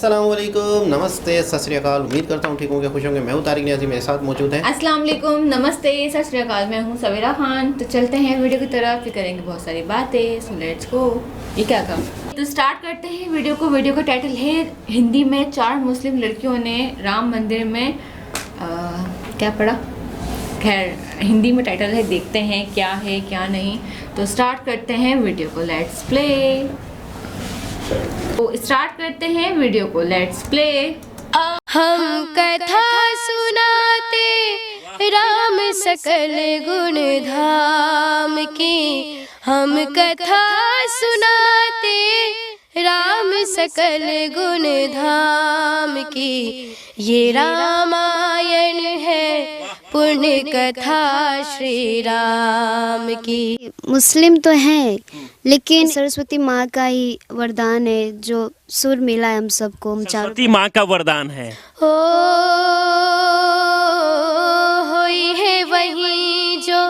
अस्सलाम वालेकुम, नमस्ते, सत श्री अकाल। उम्मीद करता हूँ ठीक होंगे, खुश होंगे। मैं हूँ तारिक नियाज़ी, मेरे साथ मौजूद हैं। अस्सलाम वालेकुम, नमस्ते, सत श्री अकाल। मैं हूँ सवेरा खान। तो चलते हैं वीडियो की तरफ, फिर करेंगे बहुत सारी बातें। So let's go. ये क्या काम। तो स्टार्ट करते हैं वीडियो को। वीडियो का टाइटल है हिंदी में 4 मुस्लिम लड़कियों ने राम मंदिर में क्या पढ़ा। खैर हिंदी में टाइटल है, देखते हैं क्या है क्या नहीं। तो स्टार्ट करते हैं वीडियो को, लेट्स प्ले। तो स्टार्ट करते हैं वीडियो को, लेट्स प्ले। हम कथा सुनाते राम सकल गुण धाम की, हम कथा सुनाते राम सकल गुण धाम की। ये रामायण है पुण्य कथा श्री राम की। मुस्लिम तो हैं, लेकिन सरस्वती माँ का ही वरदान है जो सुर मिला है हम सबको। हम चारों सरस्वती माँ का वरदान है। ओ होई है वही जो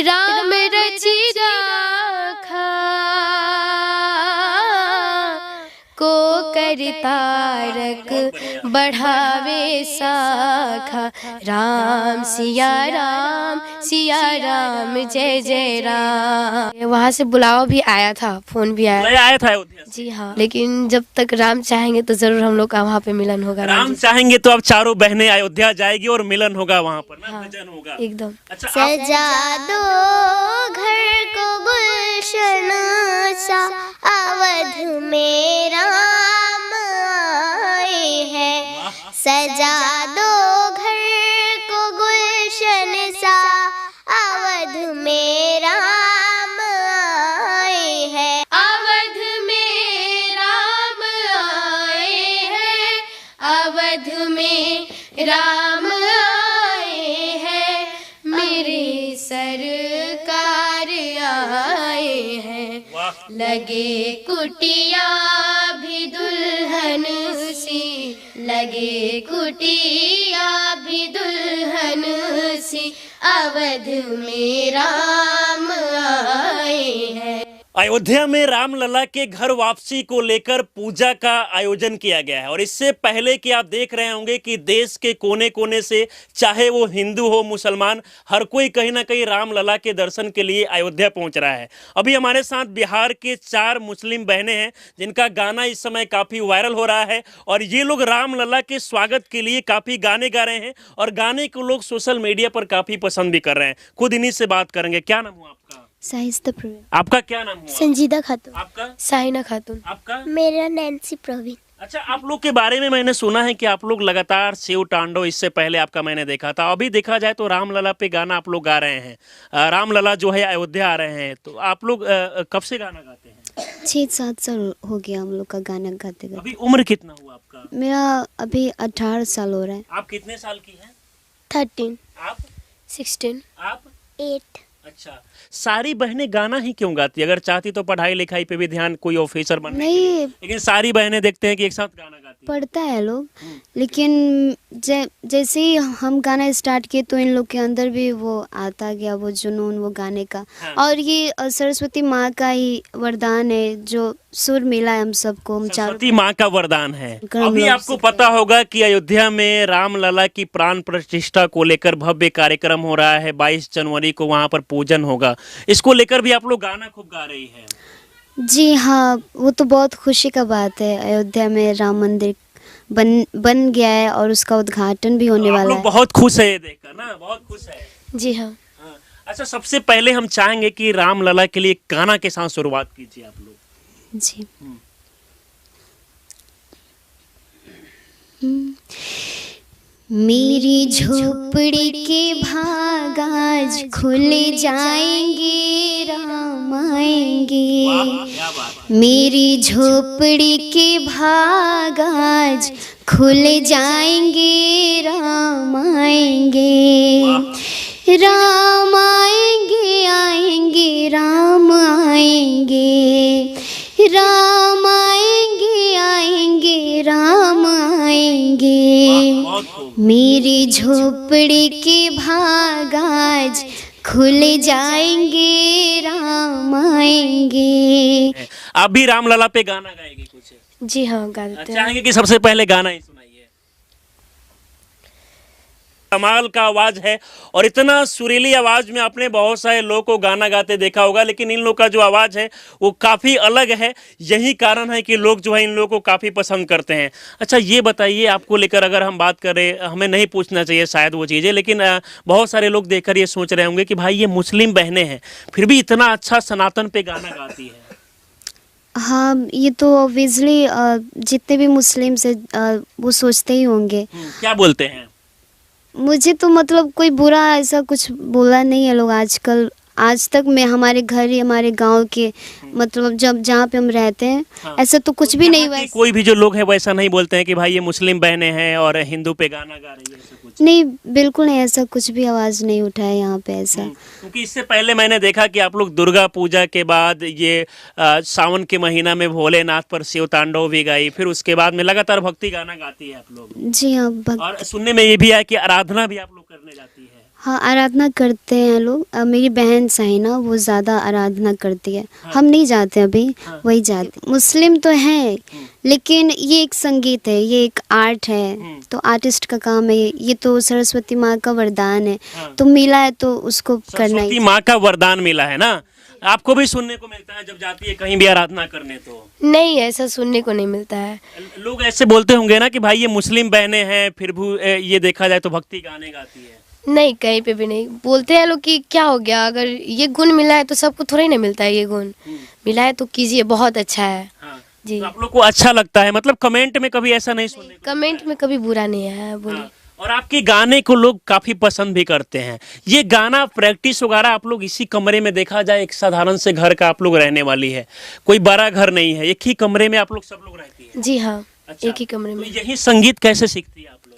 राम रचि राखा, को करतारक बढ़ावे साखा। राम सिया राम जय जय राम। वहाँ से बुलावा भी आया था, फोन भी आया था अयोध्या से। जी हाँ, लेकिन जब तक राम चाहेंगे तो जरूर हम लोग का वहाँ पे मिलन होगा। राम चाहेंगे तो अब चारों बहनें अयोध्या जाएगी और मिलन होगा वहाँ पर ना। हाँ, भजन होगा एकदम। अच्छा, सजा दो घर को गुलशन सा, अवध में राम आए हैं। सजा दो घर को गुलशन सा, अवध में राम आए हैं। अवध में राम आए हैं, अवध में राम आए हैं, मेरे सरकार आए हैं। लगे कुटिया भी दुल्हन सी, लगे कुटिया भी दुल्हन सी, अवध में राम आए हैं। अयोध्या में रामलला के घर वापसी को लेकर पूजा का आयोजन किया गया है। और इससे पहले कि आप देख रहे होंगे कि देश के कोने कोने से, चाहे वो हिंदू हो मुसलमान, हर कोई कहीं ना कहीं रामलला के दर्शन के लिए अयोध्या पहुंच रहा है। अभी हमारे साथ बिहार के 4 मुस्लिम बहनें हैं जिनका गाना इस समय काफ़ी वायरल हो रहा है। और ये लोग रामलला के स्वागत के लिए काफ़ी गाने गा रहे हैं और गाने को लोग सोशल मीडिया पर काफ़ी पसंद भी कर रहे हैं। खुद इन्हीं से बात करेंगे। क्या नाम हुआ आपका? साहिस्ता प्रवीण। आपका क्या नाम हुआ? संजीदा खातून। आपका? साइना खातून। आपका? मेरा नैन्सी प्रवीण। अच्छा, आप लोग के बारे में मैंने सुना है कि आप लोग लगातार शिव तांडव, इससे पहले आपका मैंने देखा था। अभी देखा जाए तो रामलला पे गाना आप लोग गा रहे हैं। रामलला जो है अयोध्या आ रहे हैं, तो आप लोग कब से गाना गाते हैं? 6-7 साल हो गया हम लोग का गाना गाते गाते। अभी उम्र कितना हुआ आपका? मेरा अभी 18 साल हो रहा है। आप कितने साल की हैं? 13। आप? 16। आप? 8। अच्छा, सारी बहनें गाना ही क्यों गाती? अगर चाहती तो पढ़ाई लिखाई पे भी ध्यान, कोई ऑफिसर बनने के लिए। नहीं, लेकिन सारी बहनें देखते हैं कि एक साथ गाना गाती हैं। पढ़ता है लोग, लेकिन जैसे ही हम गाना स्टार्ट किए तो इन लोग के अंदर भी वो आता गया, वो जुनून, वो गाने का। हाँ। और ये सरस्वती माँ का ही वरदान है जो सुर मिला है हम सबको। हम चारों सरस्वती माँ का वरदान है। हम अभी लोग आपको पता होगा कि अयोध्या में रामलला की प्राण प्रतिष्ठा को लेकर भव्य कार्यक्रम हो रहा है। 22 जनवरी को वहाँ पर पूजन होगा। इसको लेकर भी आप लोग गाना खूब गा रही है। जी हाँ, वो तो बहुत खुशी का बात है। अयोध्या में राम मंदिर बन गया है और उसका उद्घाटन भी होने आप वाला लोग है। बहुत खुश है ये देखकर ना, बहुत खुश है। जी हाँ। हाँ। अच्छा, सबसे पहले हम चाहेंगे कि रामलला के लिए गाना के साथ शुरुआत कीजिए आप लोग। जी। मेरी झोपड़ी के भाग आज खुल जाएंगे, राम आएंगे। क्या बात है। मेरी झोपड़ी के भाग आज खुल जाएंगे, राम आएंगे। राम आएंगे, आएंगे, राम आएंगे। राम आएंगे, आएंगे, राम आएंगे। मेरी झोपड़ी के भाग आज खुल जाएंगे, राम आएंगे। आप भी रामलला पे गाना गाएंगे कुछ? जी हाँ, गा देते हैं। चाहेंगे कि सबसे पहले गाना ही सुनाइए। कमाल का आवाज है और इतना सुरीली आवाज में आपने बहुत सारे लोगों को गाना गाते देखा होगा, लेकिन इन लोग का जो आवाज है वो काफी अलग है। यही कारण है कि लोग जो है इन लोगों को काफी पसंद करते हैं। अच्छा ये बताइए, आपको लेकर अगर हम बात करें, हमें नहीं पूछना चाहिए शायद वो चीजें, लेकिन बहुत सारे लोग देखकर ये सोच रहे होंगे कि भाई ये मुस्लिम बहनें हैं फिर भी इतना अच्छा सनातन पे गाना गाती है। हाँ, ये तो ऑब्वियसली जितने भी मुस्लिम से वो सोचते ही होंगे। क्या बोलते हैं? मुझे तो मतलब कोई बुरा ऐसा कुछ बोला नहीं है लोग आजकल, आज तक मैं हमारे घर ही हमारे गांव के मतलब जब जहाँ पे हम रहते हैं हाँ। ऐसा तो कुछ भी नहीं हुआ। कोई भी जो लोग हैं वैसा नहीं बोलते हैं कि भाई ये मुस्लिम बहनें हैं और हिंदू पे गाना गा रही है, ऐसा कुछ नहीं, बिल्कुल नहीं, ऐसा कुछ भी आवाज़ नहीं उठा है यहाँ पे ऐसा। क्योंकि इससे पहले मैंने देखा कि आप लोग दुर्गा पूजा के बाद ये सावन के महीना में भोलेनाथ पर शिव तांडव भी गाई, फिर उसके बाद में लगातार भक्ति गाना गाती है आप लोग। जी हाँ, और सुनने में ये भी आया कि आराधना भी आप लोग करने जाती है। हाँ, आराधना करते हैं लोग। मेरी बहन साइना वो ज़्यादा आराधना करती है। हम नहीं जाते अभी, वही जाते। मुस्लिम तो हैं लेकिन ये एक संगीत है, ये एक आर्ट है, तो आर्टिस्ट का काम है। ये तो सरस्वती माँ का वरदान है, तो मिला है तो उसको करना ही। सरस्वती माँ का वरदान मिला है ना, आपको भी सुनने को मिलता है जब जाती है कहीं भी आराधना करने? तो नहीं, ऐसा सुनने को नहीं मिलता है। लोग ऐसे बोलते होंगे ना कि भाई ये मुस्लिम बहनें हैं फिर भी ये देखा जाए तो भक्ति गाने गाती है। नहीं, कहीं पे भी नहीं बोलते हैं लोग कि क्या हो गया, अगर ये गुण मिला है तो सबको थोड़ा ही ना मिलता है। ये गुण मिला है तो कीजिए, बहुत अच्छा है। हाँ। जी, तो आप लोग को अच्छा लगता है, मतलब कमेंट में कभी ऐसा नहीं सुनने को? कमेंट में कभी बुरा नहीं आया, बोलिए। हाँ। और आपके गाने को लोग काफी पसंद भी करते हैं। ये गाना प्रैक्टिस वगैरह आप लोग इसी कमरे में, देखा जाए एक साधारण से घर का आप लोग रहने वाली है, कोई बड़ा घर नहीं है, एक ही कमरे में आप लोग सब लोग रहती है? जी हाँ, अच्छा, एक ही कमरे में। तो यही संगीत कैसे सीखती है आप लोग?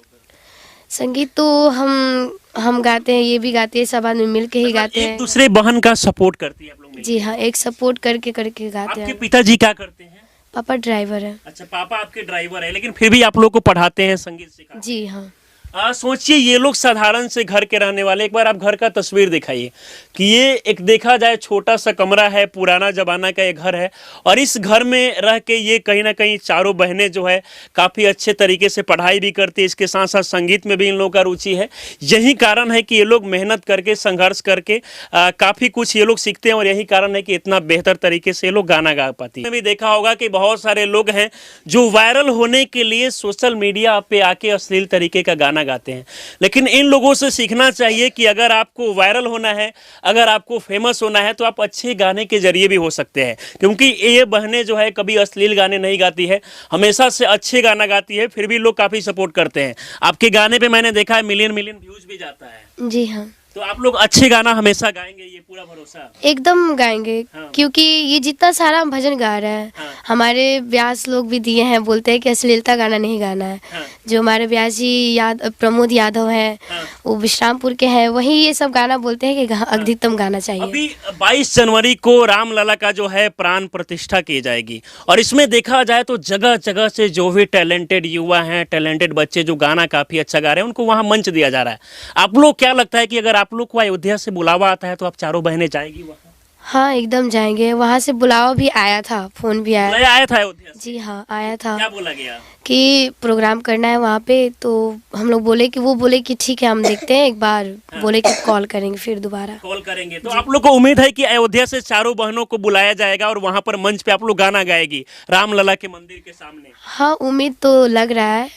संगीत तो हम गाते हैं, ये भी गाते हैं, सब आदमी मिल के ही गाते एक हैं। दूसरे बहन का सपोर्ट करती है आप लोग मिलकर? जी हाँ, एक सपोर्ट करके करके गाते आपके हैं। पिताजी क्या करते हैं? पापा ड्राइवर है। अच्छा, पापा आपके ड्राइवर है, लेकिन फिर भी आप लोग को पढ़ाते हैं, संगीत सिखाते हैं? जी हाँ। सोचिए ये लोग साधारण से घर के रहने वाले, एक बार आप घर का तस्वीर दिखाइए कि ये एक देखा जाए छोटा सा कमरा है, पुराना जमाना का ये घर है, और इस घर में रह के ये कहीं ना कहीं चारों बहनें जो है काफ़ी अच्छे तरीके से पढ़ाई भी करती है, इसके साथ साथ संगीत में भी इन लोगों का रुचि है। यही कारण है कि ये लोग मेहनत करके, संघर्ष करके काफ़ी कुछ ये लोग सीखते हैं, और यही कारण है कि इतना बेहतर तरीके से ये लोग गाना गा पाती है। भी देखा होगा कि बहुत सारे लोग हैं जो वायरल होने के लिए सोशल मीडिया पे आके अश्लील तरीके का गाना गाते हैं, लेकिन इन लोगों से सीखना चाहिए कि अगर आपको वायरल होना है, अगर आपको फेमस होना है, तो आप अच्छे गाने के जरिए भी हो सकते हैं। क्योंकि ये बहनें जो है कभी अश्लील गाने नहीं गाती है, हमेशा से अच्छे गाना गाती है, फिर भी लोग काफ़ी सपोर्ट करते हैं। आपके गाने पे मैंने देखा है मिलियन मिलियन व्यूज भी जाता है। जी हाँ, तो आप लोग अच्छे गाना हमेशा गाएंगे, ये पूरा भरोसा? एकदम गाएंगे। हाँ। क्योंकि ये जितना सारा हम भजन गा रहे हैं, हाँ। हमारे व्यास लोग भी दिए हैं, बोलते हैं कि अश्लीलता गाना नहीं गाना है। हाँ। जो हमारे व्यास जी प्रमोद यादव हैं, हाँ। वो विश्रामपुर के हैं, वही ये सब गाना बोलते हैं कि अधिकतम गाना चाहिए। अभी 22 जनवरी को रामलला का जो है प्राण प्रतिष्ठा की जाएगी, और इसमें देखा जाए तो जगह जगह से जो भी टैलेंटेड युवा हैं, टैलेंटेड बच्चे जो गाना काफ़ी अच्छा गा रहे हैं, उनको वहाँ मंच दिया जा रहा है। आप लोग क्या लगता है कि अगर आप लोग को अयोध्या से बुलावा आता है तो आप चारों बहनें जाएगी वहाँ? हाँ, एकदम जाएंगे। वहाँ से बुलावा भी आया था, फोन भी आया। आया था अयोध्या से? जी हाँ, आया था। क्या बोला गया? कि प्रोग्राम करना है वहाँ पे, तो हम लोग बोले कि, वो बोले कि ठीक है हम देखते हैं एक बार, बोले कि कॉल करेंगे फिर दोबारा। कॉल करेंगे। तो आप लोग को उम्मीद है कि अयोध्या से चारों बहनों को बुलाया जाएगा और वहाँ पर मंच पे आप लोग गाना गाएगी रामलला के मंदिर के सामने? हाँ, उम्मीद तो लग रहा है,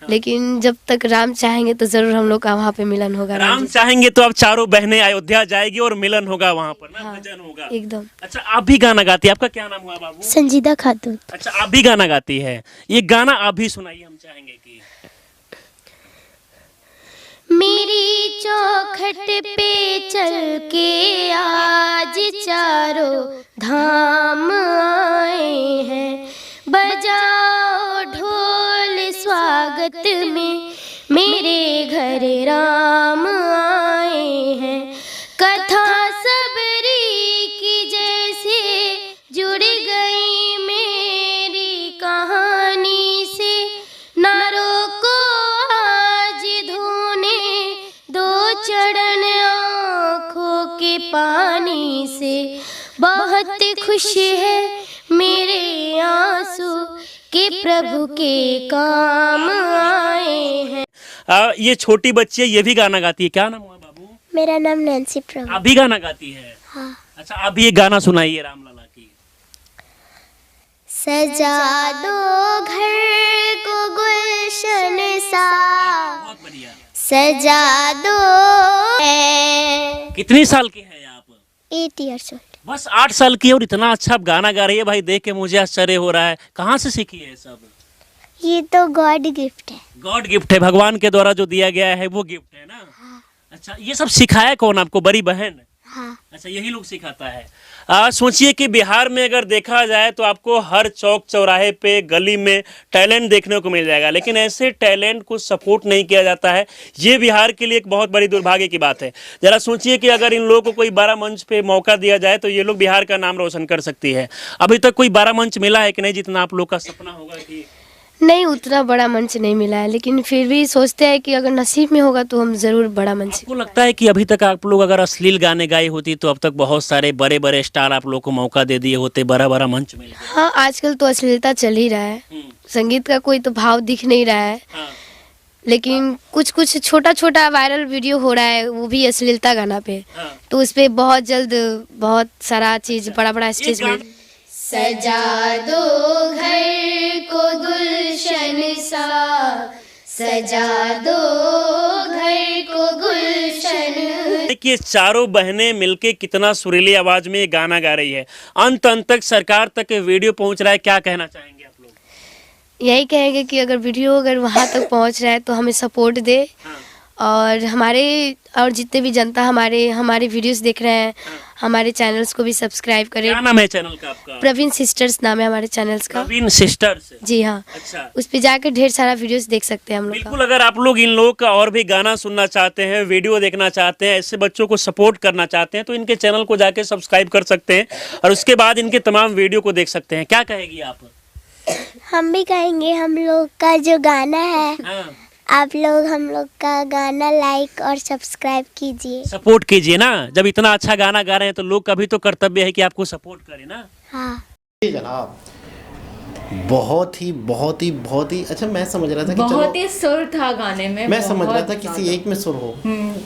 लेकिन जब तक राम चाहेंगे तो जरूर हम लोग का वहाँ पे मिलन होगा। राम चाहेंगे तो आप चारों बहनें अयोध्या जाएगी और मिलन होगा वहाँ पर ना? हाँ, भजन होगा एकदम। अच्छा, आप भी गाना गाती है? आपका क्या नाम हुआ बाबू? संजीदा खातून। अच्छा, आप भी गाना गाती है। ये गाना आप भी सुनाइए, हम चाहेंगे कि। मेरी चौखट पे चल के आज चारों धाम आए हैं, बजाओ ढोल स्वागत में, मेरे घर राम आए हैं। कथा सबरी की जैसे जुड़ गई मेरी कहानी से, नारों को आज धोने दो चरण आँखों के पानी से। बहुत खुश है मेरे आंसू कि प्रभु के काम आए हैं। ये छोटी बच्ची है, ये भी गाना गाती है। क्या नाम हुआ बाबू? मेरा नाम नैन्सी प्रभु। आप भी गाना गाती है? हाँ। अच्छा, आप भी एक गाना सुनाइए रामलला की। सजा दो घर को गुलशन सा, बहुत बढ़िया। सजा दो। कितनी साल की है आप? 8 years old। बस 8 साल की है और इतना अच्छा आप गाना गा रही है भाई, देख के मुझे आश्चर्य हो रहा है। कहाँ से सीखी है सब? ये तो गॉड गिफ्ट है। गॉड गिफ्ट है, भगवान के द्वारा जो दिया गया है वो गिफ्ट है ना। हाँ। अच्छा, ये सब सिखाया कौन आपको? बड़ी बहन? हाँ। अच्छा, यही लोग सिखाता है। सोचिए कि बिहार में अगर देखा जाए तो आपको हर चौक चौराहे पे गली में टैलेंट देखने को मिल जाएगा, लेकिन ऐसे टैलेंट को सपोर्ट नहीं किया जाता है। ये बिहार के लिए एक बहुत बड़ी दुर्भाग्य की बात है। जरा सोचिए कि अगर इन लोगों को कोई बड़ा मंच पे मौका दिया जाए तो ये लोग बिहार का नाम रोशन कर सकती है। अभी तक कोई बड़ा मंच मिला है कि नहीं जितना आप लोग का सपना होगा? कि नहीं, उतना बड़ा मंच नहीं मिला है, लेकिन फिर भी सोचते हैं कि अगर नसीब में होगा तो हम जरूर बड़ा मंच। आपको लगता है कि अभी तक आप लोग अगर अश्लील गाने गाए होती तो अब तक बहुत सारे बड़े बड़े स्टार आप लोग को मौका दे दिए होते, बड़ा बड़ा मंच मिल गया? हाँ, आजकल तो अश्लीलता चल ही रहा है, संगीत का कोई तो भाव दिख नहीं रहा है। हाँ। लेकिन कुछ कुछ छोटा छोटा वायरल वीडियो हो रहा है, वो भी अश्लीलता गाना पे। हाँ। तो उस पे बहुत जल्द बहुत सारा चीज बड़ा बड़ा स्टेज में। सजा दो घर को गुलशन सा, सजा दो घर को गुलशन। देखिए, चारों बहनें मिलके कितना सुरीली आवाज में ये गाना गा रही है। अंत तक सरकार तक वीडियो पहुंच रहा है। क्या कहना चाहेंगे आप लोग? यही कहेंगे कि अगर वीडियो अगर वहाँ तक पहुँच रहा है तो हमें सपोर्ट दे। हाँ। और जितने भी जनता हमारे वीडियोस देख रहे हैं, हमारे चैनल्स को भी सब्सक्राइब करें। क्या नाम है चैनल का आपका? प्रवीण सिस्टर्स नाम है हमारे चैनल्स का। प्रवीण सिस्टर्स? जी हाँ। अच्छा, उस पे जाकर ढेर सारा वीडियोस देख सकते हैं हम लोग का। बिल्कुल। अगर आप लोग इन लोग का और भी गाना सुनना चाहते हैं, वीडियो देखना चाहते हैं, ऐसे बच्चों को सपोर्ट करना चाहते हैं तो इनके चैनल को जाके सब्सक्राइब कर सकते हैं और उसके बाद इनके तमाम वीडियो को देख सकते हैं। क्या कहेगी आप? हम भी कहेंगे, हम लोग का जो गाना है, हाँ। आप लोग हम लोग का गाना लाइक और सब्सक्राइब कीजिए, सपोर्ट कीजिए ना। जब इतना अच्छा गाना गा रहे हैं तो लोग का भी तो कर्तव्य है कि आपको सपोर्ट करें ना। हाँ। जी जनाब, बहुत ही अच्छा। मैं समझ रहा था कि बहुत ही सुर था गाने में। मैं समझ रहा था बहुत किसी ज्यादा। एक में सुर हो।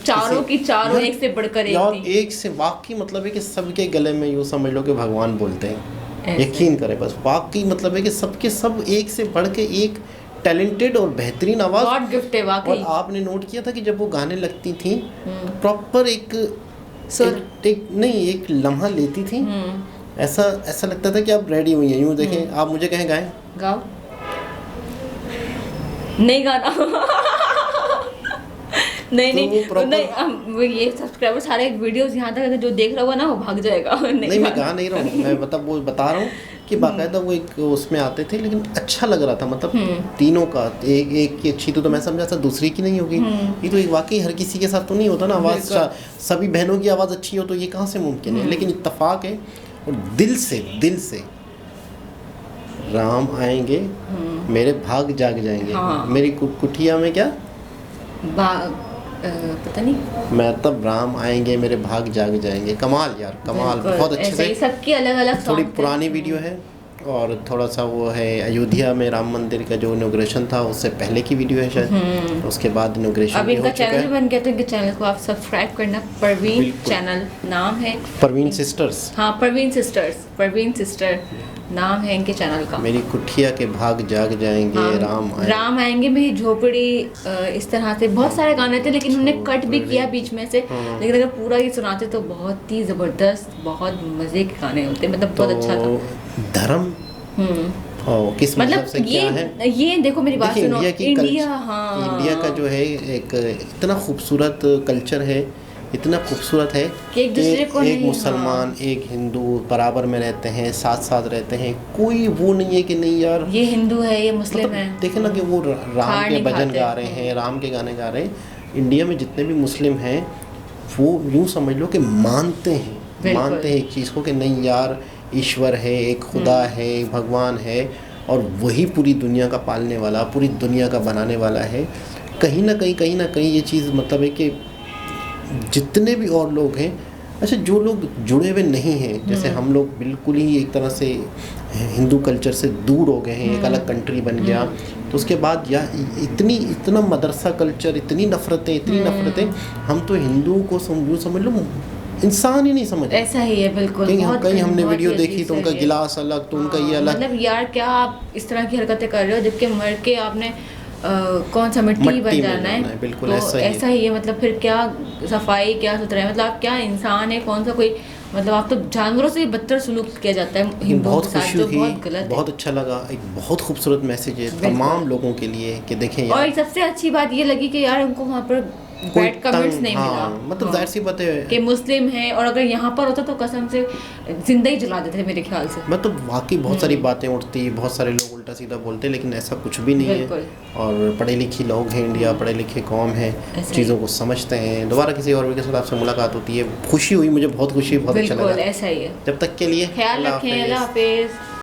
चारों की चारों एक से बढ़कर एक यार थी। एक से वाकई मतलब है कि सबके गले में यूँ समझ लो कि भगवान बोलते हैं। ऐसे। यकीन करें बस, वाकई मतलब है कि सबके सब एक से बढ़ के एक टैलेंटेड और बेहतरीन आवाज। गॉड गिफ्ट है वाकई। और आपने नोट किया था कि जब वो गाने लगती थी प्रॉपर एक एक लम्हा लेती थी। ऐसा लगता था कि आप रेडी हुई हैं। यूँ देखें, आप मुझे कहें गाएं, गाओ। नहीं गाना। नहीं, ये सब्सक्राइबर सारे वीडियोस यहाँ तक जो देख रहा हुआ ना वो भाग जाएगा। नहीं मैं गा नहीं रहा हूँ, मैं मतलब वो बता रहा हूँ कि बाकायदा वो एक उसमें आते थे, लेकिन अच्छा लग रहा था। मतलब तीनों का एक की अच्छी तो मैं समझा था, दूसरी की नहीं होगी। ये तो एक वाकई हर किसी के साथ तो नहीं होता ना, आवाज़ सभी बहनों की आवाज़ अच्छी हो तो ये कहाँ से मुमकिन है। लेकिन इत्तेफाक है और दिल से राम आएंगे मेरे भाग जाग जाएंगे। हाँ। मेरी कुटिया में क्या पता नहीं, मैं तब राम आएंगे मेरे भाग जाग जाएंगे। कमाल यार, कमाल, बहुत अच्छे से। सबकी अलग अलग थोड़ी पुरानी वीडियो है और थोड़ा सा वो है अयोध्या में राम मंदिर का जो इनॉग्रेशन था उससे पहले की वीडियो है शायद, उसके बाद इनॉग्रेशन अब भी हो इनका चुका चैनल है। बन गया तो इनके चैनल को आप सब्सक्राइब करना। प्रवीण बिल्कुल। चैनल नाम है। प्रवीण सिस्टर्स। हाँ, प्रवीण सिस्टर नाम है इनके चैनल का। मेरी कुठिया के भाग जाग जाएंगे। हाँ, राम आएंगे मेरी झोपड़ी, इस तरह से बहुत सारे गाने थे, लेकिन उन्होंने कट भी किया बीच में से। लेकिन अगर पूरा ये सुनाते तो बहुत ही जबरदस्त, बहुत मजे के गाने होते, मतलब बहुत अच्छा था। धर्म किस मतलब से क्या है ये देखो मेरी बात सुनो। इंडिया हाँ, इंडिया का जो है एक इतना खूबसूरत कल्चर है, इतना खूबसूरत है कि एक दूसरे को एक नहीं, मुसलमान एक हिंदू बराबर में रहते हैं, साथ साथ रहते हैं। कोई वो नहीं है कि नहीं यार ये हिंदू है ये मुस्लिम है। देखे ना कि वो राम के भजन गा रहे हैं, राम के गाने गा रहे हैं। इंडिया में जितने भी मुस्लिम हैं वो यूँ समझ लो कि मानते हैं एक चीज़ को कि नहीं यार ईश्वर है, एक खुदा है, एक भगवान है और वही पूरी दुनिया का पालने वाला, पूरी दुनिया का बनाने वाला है। कहीं ना कहीं ये चीज़ मतलब है कि जितने भी और लोग हैं अच्छा, जो लोग जुड़े हुए नहीं हैं, जैसे हम लोग बिल्कुल ही एक तरह से हिंदू कल्चर से दूर हो गए हैं, एक अलग कंट्री बन गया, तो उसके बाद इतना मदरसा कल्चर, इतनी नफरतें, हम तो हिंदुओं को समझ लो इंसान ही नहीं समझ। ऐसा ही है बिल्कुल। कहीं हमने वीडियो देखी तो उनका गिलास अलग, तो उनका ये अलग। मतलब यार क्या आप इस तरह की हरकतें कर रहे हो, जबकि मर के आपने कौन सा मिट्टी बन जाना है। बिल्कुल तो ऐसा ही है। मतलब फिर क्या सफाई, क्या सुथराई, मतलब आप क्या इंसान है, कौन सा कोई, मतलब आप तो जानवरों से बदतर सलूक किया जाता है हिंदुओं के साथ, जो बहुत गलत है। बहुत अच्छा लगा, एक बहुत खूबसूरत मैसेज है तमाम लोगों के लिए कि देखें यार। और सबसे अच्छी बात ये लगी कि यार उनको वहाँ पर बैड कमेंट्स नहीं मिला। मतलब जाहिर सी बात है कि मुस्लिम है, और अगर यहाँ पर होता तो कसम से जिंदा ही जला देते मेरे ख्याल से। मतलब वाकई बहुत सारी बातें उठती, बहुत सारे लोग उल्टा सीधा बोलते, लेकिन ऐसा कुछ भी नहीं है। और पढ़े लिखे लोग हैं, इंडिया पढ़े लिखे कौम है, चीज़ों को समझते हैं। दोबारा किसी और वीडियो के साथ आपसे मुलाकात होती है, खुशी हुई, मुझे बहुत खुशी, बहुत अच्छा लगा। ऐसा ही है। जब तक के लिए ख्याल रखें, अल्लाह हाफिज़।